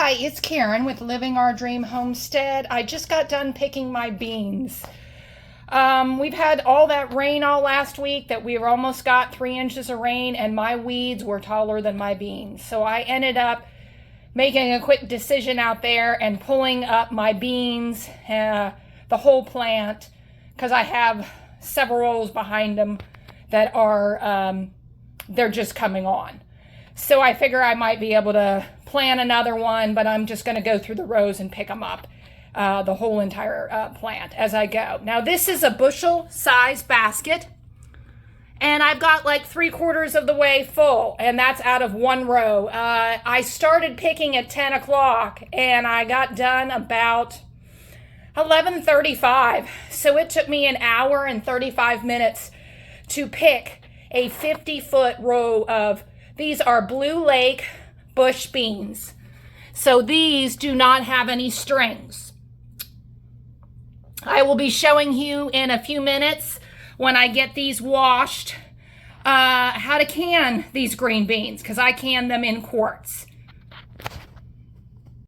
Hi, it's Karen with Living Our Dream Homestead. I just got done picking my beans. We've had all that rain all last week that we've almost got 3 inches of rain, and my weeds were taller than my beans. So I ended up making a quick decision out there and pulling up my beans, the whole plant, because I have several rows behind them that are, they're just coming on. So I figure I might be able to plant another one, but I'm just going to go through the rows and pick them up, the whole entire plant as I go. Now this is a bushel size basket, and I've got like 3/4 of the way full, and that's out of one row. I started picking at 10 o'clock and I got done about 11:35. So it took me an hour and 35 minutes to pick a 50-foot row of, these are Blue Lake bush beans. So these do not have any strings. I will be showing you in a few minutes when I get these washed how to can these green beans, because I can them in quarts.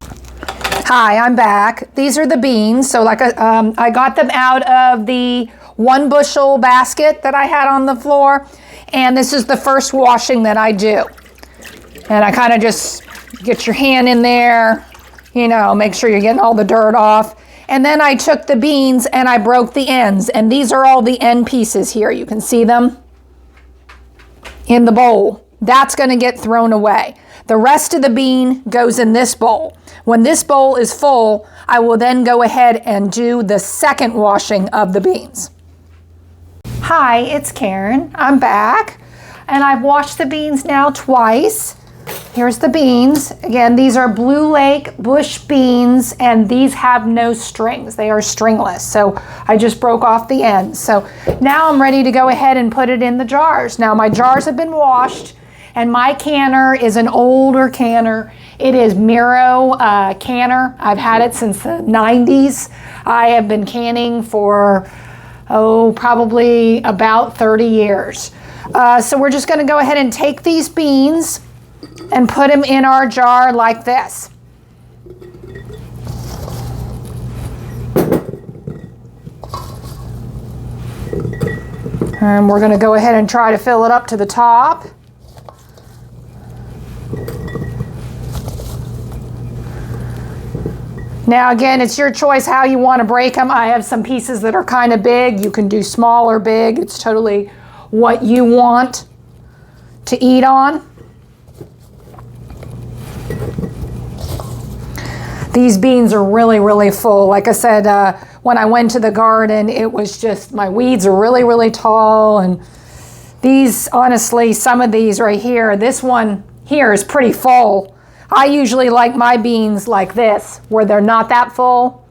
Hi, I'm back. These are the beans. So like I got them out of the 1 bushel basket that I had on the floor, and this is the first washing that I do. And I kind of just get your hand in there, you know, make sure you're getting all the dirt off. And then I took the beans and I broke the ends, and these are all the end pieces here. You can see them in the bowl. That's going to get thrown away. The rest of the bean goes in this bowl. When this bowl is full, I will then go ahead and do the second washing of the beans. Hi, it's Karen. I'm back, and I've washed the beans now twice. Here's the beans. Again, these are Blue Lake bush beans, and these have no strings. They are stringless. So I just broke off the ends. So now I'm ready to go ahead and put it in the jars. Now my jars have been washed, and my canner is an older canner. It is Miro canner. I've had it since the 90s. I have been canning for, probably about 30 years. So we're just going to go ahead and take these beans and put them in our jar like this. And we're going to go ahead and try to fill it up to the top. Now again, it's your choice how you want to break them. I have some pieces that are kind of big. You can do small or big. It's totally what you want to eat on. These beans are really, really full. Like I said, when I went to the garden, it was just, my weeds are really, really tall. And these, honestly, some of these right here, this one here is pretty full. I usually like my beans like this, where they're not that full.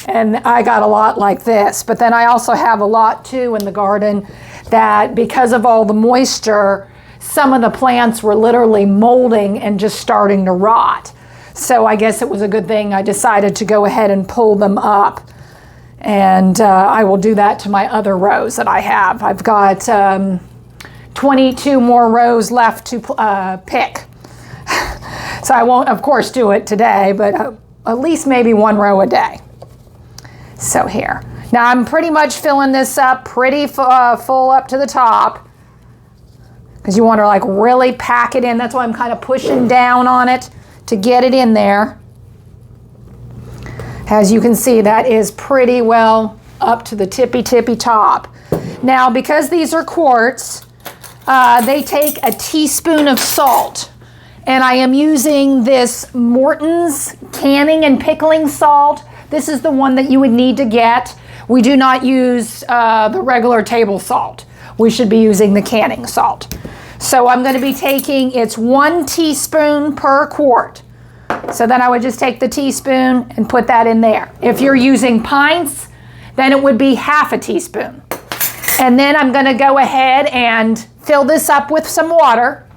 And I got a lot like this. But then I also have a lot too in the garden that, because of all the moisture, some of the plants were literally molding and just starting to rot. So I guess it was a good thing I decided to go ahead and pull them up. And I will do that to my other rows that I have. I've got 22 more rows left to pick. So I won't, of course, do it today, but at least maybe 1 row a day. So here. Now I'm pretty much filling this up pretty full up to the top, because you want to like really pack it in. That's why I'm kind of pushing down on it to get it in there. As you can see, that is pretty well up to the tippy top. Now, because these are quarts, they take a teaspoon of salt. And I am using this Morton's canning and pickling salt. This is the one that you would need to get. We do not use the regular table salt. We should be using the canning salt. So I'm going to be taking, it's 1 teaspoon per quart. So then I would just take the teaspoon and put that in there. If you're using pints, then it would be ½ teaspoon. And then I'm going to go ahead and fill this up with some water.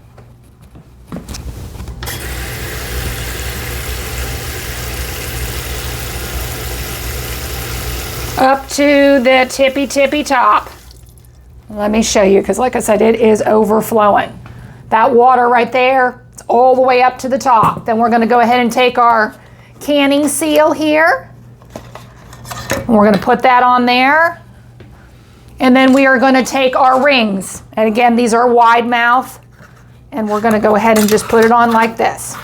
Up to the tippy top. Let me show you, because like I said, it is overflowing. That water right there, it's all the way up to the top. Then we're gonna go ahead and take our canning seal here. And we're gonna put that on there. And then we are gonna take our rings. And again, these are wide mouth. And we're gonna go ahead and just put it on like this.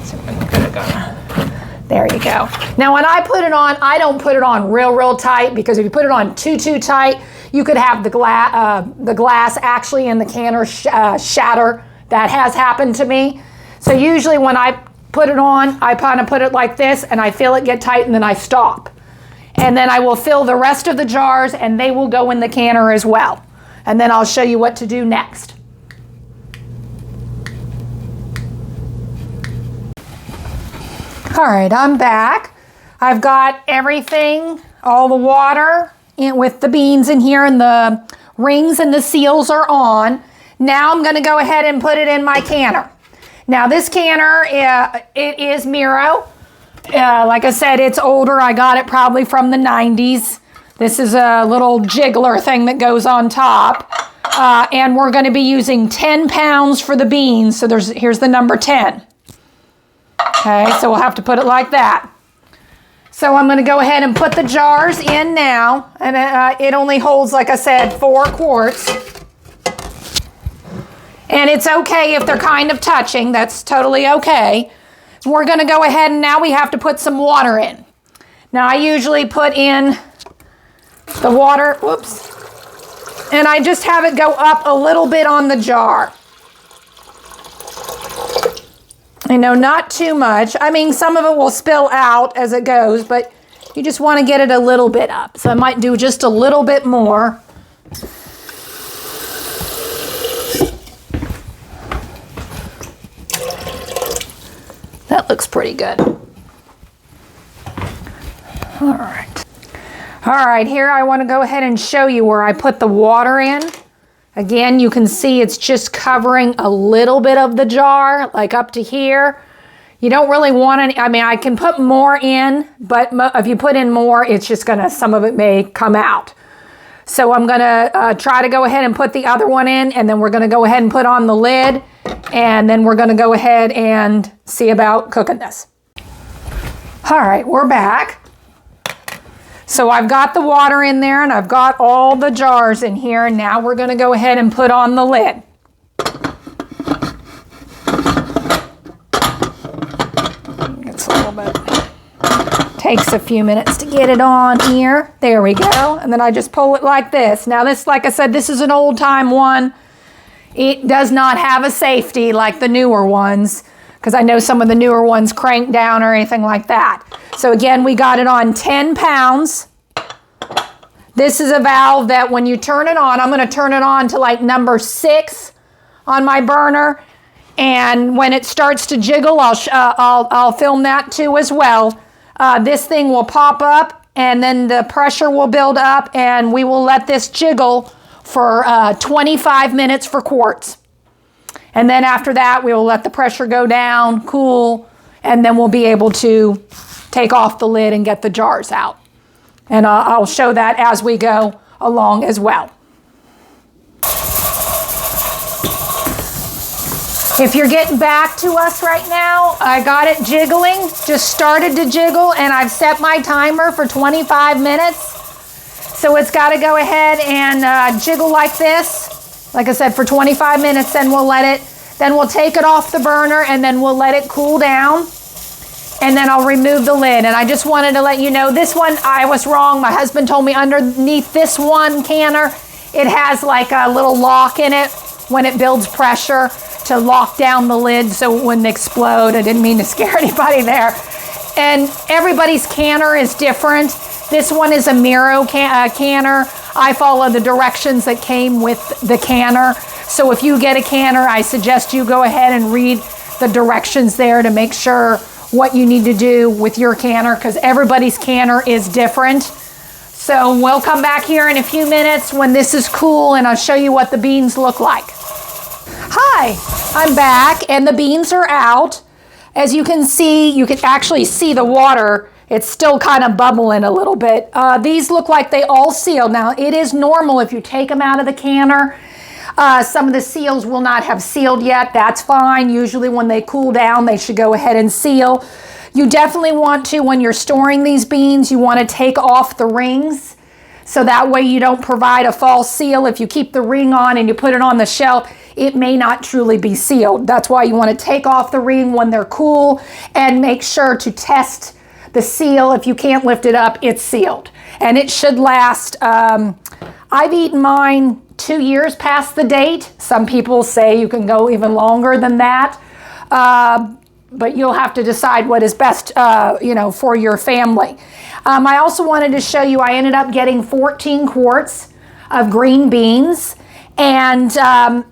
So I'm gonna go. There you go. Now when I put it on, I don't put it on real tight, because if you put it on too tight, you could have the glass actually in the canner shatter. That has happened to me. So usually when I put it on, I kind of put it like this and I feel it get tight and then I stop. And then I will fill the rest of the jars and they will go in the canner as well. And then I'll show you what to do next. All right, I'm back. I've got everything, all the water in with the beans in here, and the rings and the seals are on. Now I'm gonna go ahead and put it in my canner. Now this canner, it is Miro. Like I said, it's older. I got it probably from the 90s. This is a little jiggler thing that goes on top. And we're gonna be using 10 pounds for the beans. So here's the number 10. Okay, so we'll have to put it like that. So I'm gonna go ahead and put the jars in now. And it only holds, like I said, 4 quarts. And it's okay if they're kind of touching, that's totally okay. We're gonna go ahead and now we have to put some water in. Now I usually put in the water, whoops, and I just have it go up a little bit on the jar. You know, not too much. I mean, some of it will spill out as it goes, but you just want to get it a little bit up. So I might do just a little bit more. That looks pretty good. All right. All right, here I want to go ahead and show you where I put the water in. Again, you can see it's just covering a little bit of the jar, like up to here. You don't really want any, I mean, I can put more in, but if you put in more, it's just gonna, some of it may come out. So I'm gonna try to go ahead and put the other one in, and then we're gonna go ahead and put on the lid, and then we're gonna go ahead and see about cooking this. All right, we're back. So I've got the water in there and I've got all the jars in here, and now we're gonna go ahead and put on the lid. It's a little bit, takes a few minutes to get it on here. There we go. And then I just pull it like this. Now this, like I said, this is an old time one. It does not have a safety like the newer ones, because I know some of the newer ones crank down or anything like that. So again, we got it on 10 pounds. This is a valve that when you turn it on, I'm gonna turn it on to like number 6 on my burner. And when it starts to jiggle, I'll film that too as well. This thing will pop up and then the pressure will build up, and we will let this jiggle for 25 minutes for quarts. And then after that, we will let the pressure go down, cool, and then we'll be able to take off the lid and get the jars out. And I'll show that as we go along as well. If you're getting back to us right now, I got it jiggling, just started to jiggle, and I've set my timer for 25 minutes. So it's got to go ahead and jiggle like this. Like I said, for 25 minutes, then we'll take it off the burner, and then we'll let it cool down. And then I'll remove the lid. And I just wanted to let you know, this one, I was wrong. My husband told me underneath this one canner, it has like a little lock in it when it builds pressure to lock down the lid so it wouldn't explode. I didn't mean to scare anybody there. And everybody's canner is different. This one is a Miro canner. I follow the directions that came with the canner. So if you get a canner, I suggest you go ahead and read the directions there to make sure what you need to do with your canner, because everybody's canner is different. So we'll come back here in a few minutes when this is cool, and I'll show you what the beans look like. Hi, I'm back, and the beans are out. As you can see, you can actually see the water. It's still kind of bubbling a little bit. These look like they all sealed. Now, it is normal if you take them out of the canner. Some of the seals will not have sealed yet. That's fine. Usually when they cool down, they should go ahead and seal. You definitely want to, when you're storing these beans, you want to take off the rings. So that way you don't provide a false seal. If you keep the ring on and you put it on the shelf, it may not truly be sealed. That's why you want to take off the ring when they're cool and make sure to test the seal. If you can't lift it up, it's sealed. And it should last, I've eaten mine 2 years past the date. Some people say you can go even longer than that. But you'll have to decide what is best, for your family. I also wanted to show you, I ended up getting 14 quarts of green beans. And so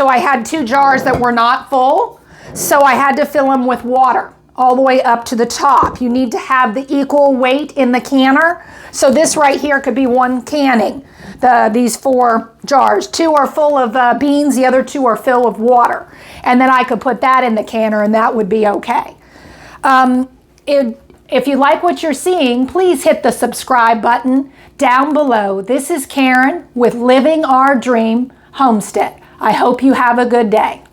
I had 2 jars that were not full. So I had to fill them with water all the way up to the top. You need to have the equal weight in the canner. So this right here could be 1 canning. These 4 jars. 2 are full of beans, the other 2 are filled with water. And then I could put that in the canner and that would be okay. If you like what you're seeing, please hit the subscribe button down below. This is Karen with Living Our Dream Homestead. I hope you have a good day.